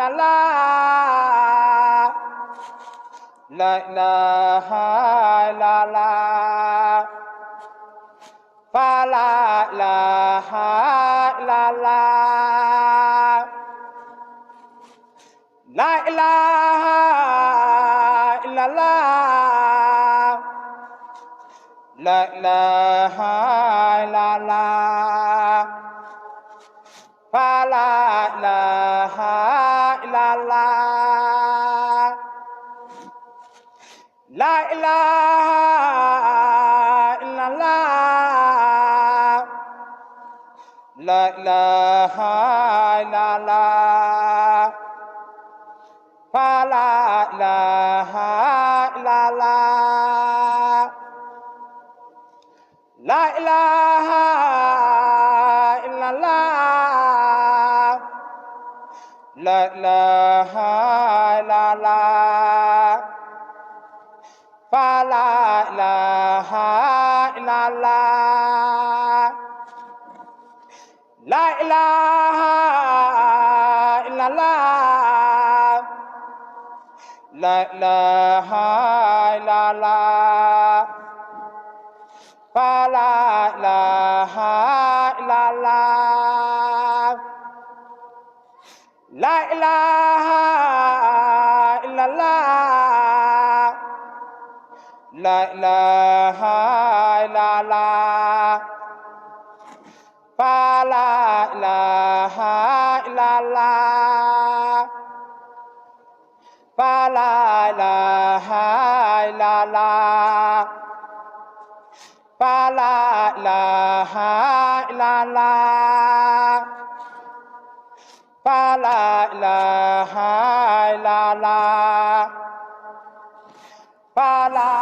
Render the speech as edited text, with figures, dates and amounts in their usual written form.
illallah la ilaha illallah fa la ilaha illallah la ilaha illallah la ilaha illallah fa la ilaha illallah la ilaha illallah la ilaha illallah fa la ilaha illallah la ilaha illallah la ilaha illallah fa la ilaha illallah la ilaha illallah la ilaha illallah fa la ilaha illallah la ilaha illallah la ilaha illallah fa la ilaha illallah fa la ilaha illallah fa la ilaha illallah fa la ilaha illallah fa la